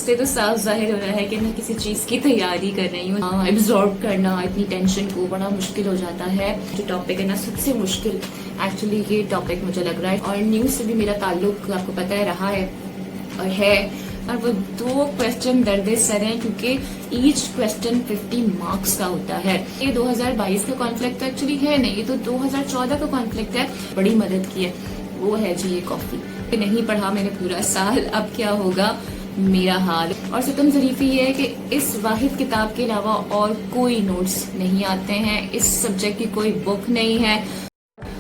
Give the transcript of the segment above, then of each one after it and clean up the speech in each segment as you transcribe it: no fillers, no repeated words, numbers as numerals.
से तो साफ जाहिर हो रहा है कि मैं किसी चीज़ की तैयारी कर रही हूँ। एब्जॉर्ब करना इतनी टेंशन को बड़ा मुश्किल हो जाता है। जो टॉपिक है ना, सबसे मुश्किल एक्चुअली ये टॉपिक मुझे लग रहा है। और न्यूज़ से भी मेरा ताल्लुक आपको पता है रहा है और वो 2 क्वेश्चन दर्द सर हैं, क्योंकि ईच क्वेश्चन 50 मार्क्स का होता है। ये 2022 का कॉन्फ्लिक्ट एक्चुअली है नहीं, ये तो 2014 का कॉन्फ्लिक्ट है। बड़ी मदद की है वो है जी ये कॉफी। नहीं पढ़ा मैंने पूरा साल, अब क्या होगा मेरा हाल। और सितम ज़रीफ़ी ये है कि इस वाहिद किताब के अलावा और कोई नोट्स नहीं आते हैं, इस सब्जेक्ट की कोई बुक नहीं है।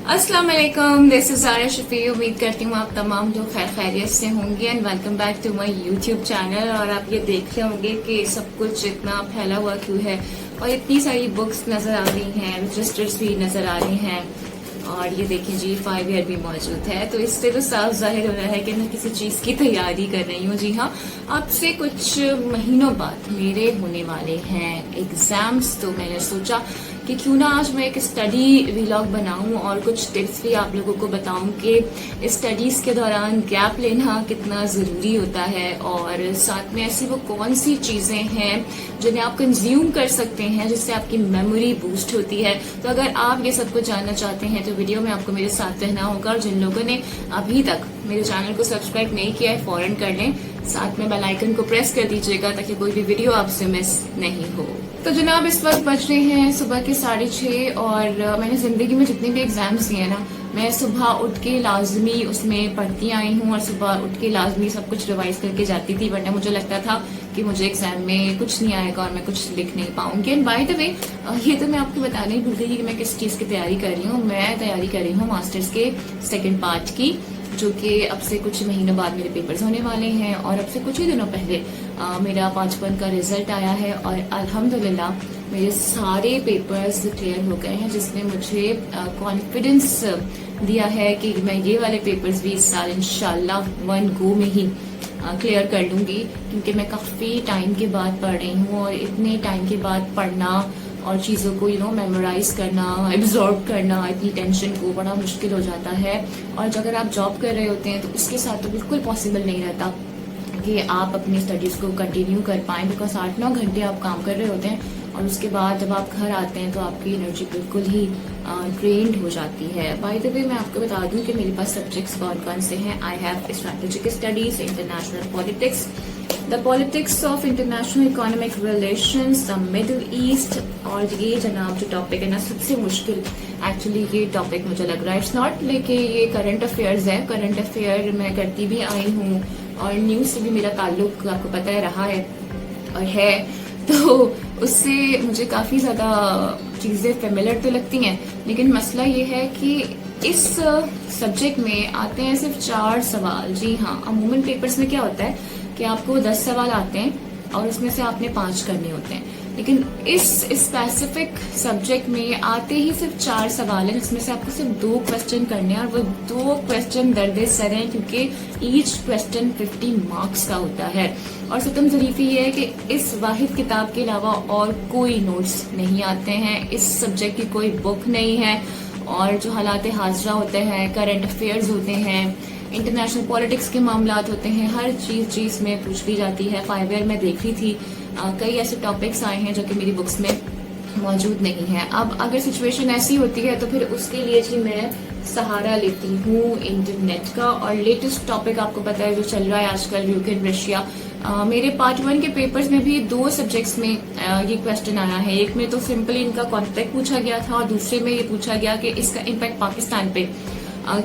अस्सलाम वालेकुम, दिस इज ज़ारा शफी। उम्मीद करती हूँ आप तमाम लोग खैर खैरियत से होंगे and welcome back to my YouTube channel. और आप ये देख रहे होंगे कि सब कुछ इतना फैला हुआ क्यों है और इतनी सारी बुक्स नज़र आ रही हैं, रजिस्टर्स भी नज़र आ रहे हैं और ये देखिए जी 5 ईयर भी मौजूद है। तो इससे तो साफ जाहिर हो रहा है कि मैं किसी चीज़ की तैयारी कर रही हूँ। जी हाँ, अब से कुछ महीनों बाद मेरे होने वाले हैं एग्जाम्स, तो मैंने सोचा कि क्यों ना आज मैं एक स्टडी व्लॉग बनाऊं और कुछ टिप्स भी आप लोगों को बताऊं कि स्टडीज़ के दौरान गैप लेना कितना ज़रूरी होता है और साथ में ऐसी वो कौन सी चीज़ें हैं जिन्हें आप कंज्यूम कर सकते हैं जिससे आपकी मेमोरी बूस्ट होती है। तो अगर आप ये सब कुछ जानना चाहते हैं तो वीडियो में आपको मेरे साथ रहना होगा। और जिन लोगों ने अभी तक मेरे चैनल को सब्सक्राइब नहीं किया है फौरन कर लें, साथ में बेल आइकन को प्रेस कर दीजिएगा ताकि कोई भी वीडियो आपसे मिस नहीं हो। तो जनाब इस वक्त बज रहे हैं सुबह के 6:30 और मैंने जिंदगी में जितने भी एग्जाम्स दिए ना, मैं सुबह उठ के लाजमी उसमें पढ़ती आई हूँ और सुबह उठ के लाजमी सब कुछ रिवाइज करके जाती थी, वरना मुझे लगता था कि मुझे एग्जाम में कुछ नहीं आएगा और मैं कुछ लिख नहीं पाऊंगी। एंड बाय द वे ये तो मैं आपको बताना ही भूल गई कि मैं किस चीज़ की तैयारी कर रही हूँ। मैं तैयारी कर रही हूँ मास्टर्स के 2nd पार्ट की, जो कि अब से कुछ महीनों बाद मेरे पेपर्स होने वाले हैं। और अब से कुछ ही दिनों पहले मेरा 5 का रिजल्ट आया है और अल्हम्दुलिल्लाह मेरे सारे पेपर्स क्लियर हो गए हैं, जिसने मुझे कॉन्फिडेंस दिया है कि मैं ये वाले पेपर्स भी इस साल इंशाल्लाह 1 गो में ही क्लियर कर लूँगी, क्योंकि मैं काफ़ी टाइम के बाद पढ़ रही हूँ और इतने टाइम के बाद पढ़ना और चीज़ों को मेमोराइज करना, एब्जॉर्ब करना, इतनी टेंशन को बड़ा मुश्किल हो जाता है। और अगर आप जॉब कर रहे होते हैं तो उसके साथ तो बिल्कुल पॉसिबल नहीं रहता कि आप अपनी स्टडीज़ को कंटिन्यू कर पाएँ, बिकॉज 8-9 घंटे आप काम कर रहे होते हैं और उसके बाद जब आप घर आते हैं तो आपकी एनर्जी बिल्कुल ही ड्रेन्ड हो जाती है। बाय द वे मैं आपको बता दूं कि मेरे पास सब्जेक्ट्स कौन कौन से हैं। I have strategic studies, international politics, the politics of international economic relations, the middle east. और ये जनाब जो टॉपिक है ना, सबसे मुश्किल एक्चुअली ये टॉपिक मुझे लग रहा है। इट्स नॉट लेके ये करंट अफेयर्स है, करंट अफेयर मैं करती भी आई हूँ और न्यूज़ से भी मेरा ताल्लुक आपको पता है रहा है तो उससे मुझे काफ़ी ज़्यादा चीज़ें फेमिलियर तो लगती हैं, लेकिन मसला ये है कि इस सब्जेक्ट में आते हैं सिर्फ 4 सवाल। जी हाँ, अमूमन पेपर्स में क्या होता है कि आपको 10 सवाल आते हैं और उसमें से आपने 5 करने होते हैं, लेकिन इस स्पेसिफिक सब्जेक्ट में आते ही सिर्फ 4 सवाल हैं, जिसमें से आपको सिर्फ 2 क्वेश्चन करने हैं और वो 2 क्वेश्चन दर्द सर हैं, क्योंकि ईच क्वेश्चन 50 मार्क्स का होता है। और सितम ज़रीफ़ी ये है कि इस वाहिद किताब के अलावा और कोई नोट्स नहीं आते हैं, इस सब्जेक्ट की कोई बुक नहीं है और जो हालात हाज़िरा होते हैं, करंट अफेयर्स होते हैं, इंटरनेशनल पॉलिटिक्स के मामलात होते हैं, हर चीज़ में पूछ ली जाती है। 5 ईयर में देख रही थी कई ऐसे टॉपिक्स आए हैं जो कि मेरी बुक्स में मौजूद नहीं है। अब अगर सिचुएशन ऐसी होती है तो फिर उसके लिए जी मैं सहारा लेती हूँ इंटरनेट का। और लेटेस्ट टॉपिक आपको पता है जो चल रहा है आजकल, यूक्रेन रशिया। मेरे पार्ट 1 के पेपर्स में भी 2 सब्जेक्ट्स में ये क्वेश्चन आया है। एक में तो सिंपली इनका कॉन्टेक्ट पूछा गया था और दूसरे में ये पूछा गया कि इसका इम्पैक्ट पाकिस्तान पे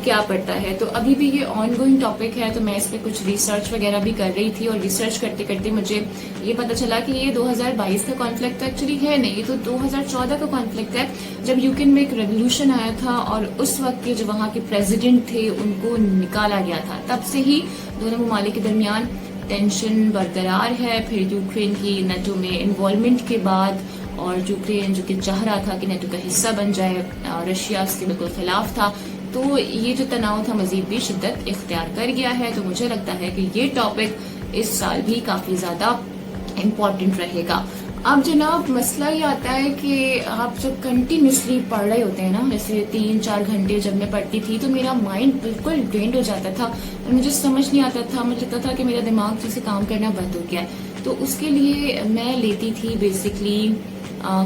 क्या पड़ता है। तो अभी भी ये ऑन गोइंग टॉपिक है, तो मैं इस पर कुछ रिसर्च वगैरह भी कर रही थी और रिसर्च करते करते मुझे ये पता चला कि ये 2022 का कॉन्फ्लिक्ट एक्चुअली है नहीं, ये तो 2014 का कॉन्फ्लिक्ट है, जब यूक्रेन में एक रेवोल्यूशन आया था और उस वक्त के जो वहाँ के प्रेसिडेंट थे उनको निकाला गया था। तब से ही दोनों ममालिक के दरमियान टेंशन बरकरार है। फिर यूक्रेन की नेटो में इन्वॉल्वमेंट के बाद और यूक्रेन जो कि चाह रहा था कि नेटो का हिस्सा बन जाए, रशिया उसके बिल्कुल खिलाफ था, तो ये जो तनाव था मजीद भी शिद्दत इख्तियार कर गया है। तो मुझे लगता है कि ये टॉपिक इस साल भी काफ़ी ज़्यादा इम्पॉर्टेंट रहेगा। اب جناب مسئلہ یہ آتا ہے کہ آپ جب کنٹینیوسلی پڑھ رہے ہوتے ہیں نا، جیسے 3-4 گھنٹے جب میں پڑھتی تھی تو میرا مائنڈ بالکل ڈرینڈ ہو جاتا تھا اور مجھے سمجھ نہیں آتا تھا، مجھے لگتا تھا کہ میرا دماغ جیسے کام کرنا بند ہو گیا ہے. تو اس کے لیے میں لیتی تھی بیسکلی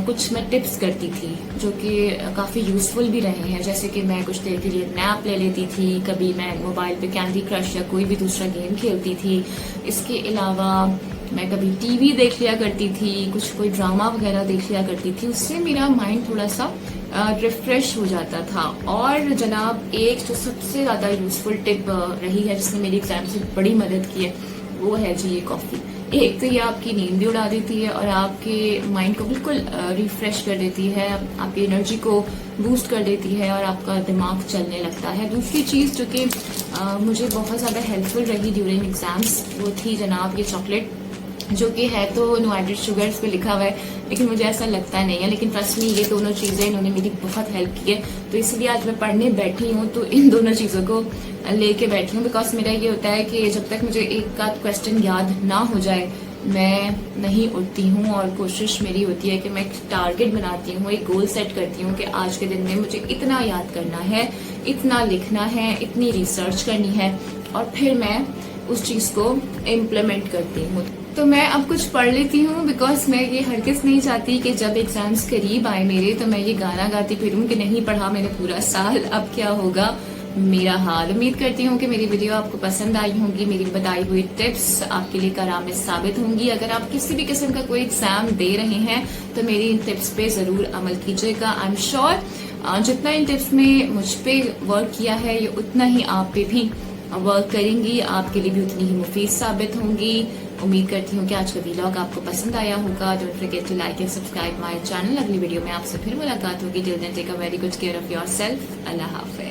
کچھ میں ٹپس کرتی تھی جو کہ کافی یوزفل بھی رہے ہیں. جیسے کہ میں کچھ دیر کے لیے نیپ لے لیتی تھی، کبھی میں موبائل پہ کینڈی کرش یا کوئی بھی دوسرا گیم کھیلتی تھی. اس کے علاوہ میں کبھی ٹی وی دیکھ لیا کرتی تھی، کوئی ڈرامہ وغیرہ دیکھ لیا کرتی تھی. اس سے میرا مائنڈ تھوڑا سا ریفریش ہو جاتا تھا. اور جناب ایک جو سب سے زیادہ یوزفل ٹپ رہی ہے جس نے میری ایگزام سے بڑی مدد کی ہے وہ ہے جی یہ کافی. ایک تو یہ آپ کی نیند بھی اڑا دیتی ہے اور آپ کے مائنڈ کو بالکل ریفریش کر دیتی ہے، آپ کی انرجی کو بوسٹ کر دیتی ہے اور آپ کا دماغ چلنے لگتا ہے. دوسری چیز جو کہ مجھے بہت زیادہ ہیلپ فل رہی ڈیورنگ ایگزامس وہ تھی جناب یہ چاکلیٹ، جو کہ ہے تو نو ایڈڈ شوگرز پہ لکھا ہوا ہے لیکن مجھے ایسا لگتا نہیں ہے. لیکن ٹرسٹ می یہ دونوں چیزیں انہوں نے میری بہت ہیلپ کی ہے، تو اس لیے آج میں پڑھنے بیٹھی ہوں تو ان دونوں چیزوں کو لے کے بیٹھی ہوں. بیکاز میرا یہ ہوتا ہے کہ جب تک مجھے ایک آدھ کوشچن یاد نہ ہو جائے میں نہیں اٹھتی ہوں، اور کوشش میری ہوتی ہے کہ میں ایک ٹارگٹ بناتی ہوں، ایک گول سیٹ کرتی ہوں کہ آج کے دن میں مجھے اتنا یاد کرنا ہے، اتنا لکھنا ہے، اتنی ریسرچ کرنی ہے، اور پھر میں اس چیز کو امپلیمنٹ کرتی ہوں. تو میں اب کچھ پڑھ لیتی ہوں بیکاز میں یہ ہرگز نہیں چاہتی کہ جب ایگزامس قریب آئے میرے تو میں یہ گانا گاتی پھروں کہ نہیں پڑھا میں نے پورا سال، اب کیا ہوگا میرا حال. امید کرتی ہوں کہ میری ویڈیو آپ کو پسند آئی ہوں گی، میری بتائی ہوئی ٹپس آپ کے لیے کارآمد ثابت ہوں گی. اگر آپ کسی بھی قسم کا کوئی ایگزام دے رہے ہیں تو میری ان ٹپس پہ ضرور عمل کیجیے گا. آئی ایم شیور جتنا ان ٹپس میں مجھ پہ ورک کیا ہے یہ اتنا ہی آپ پہ بھی ورک کریں گی، آپ کے لیے بھی اتنی ہی مفید ثابت ہوں گی. امید کرتی ہوں کہ آج کا ویلاگ آپ کو پسند آیا ہوگا. Don't forget to like and subscribe my channel. اگلی ویڈیو میں آپ سے پھر ملاقات ہوگی. Till then take a very good care of yourself. اللہ حافظ.